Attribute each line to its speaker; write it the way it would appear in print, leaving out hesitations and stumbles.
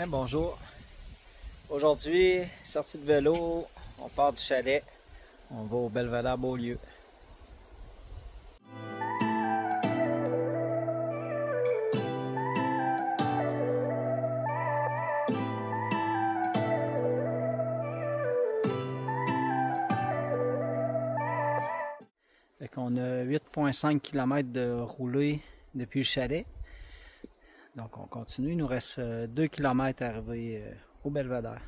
Speaker 1: Bonjour. Aujourd'hui, sortie de vélo, on part du chalet, on va au belvédère Beaulieu. On a 8,5 km de roulée depuis le chalet. Donc on continue, il nous reste 2 km à arriver au belvédère.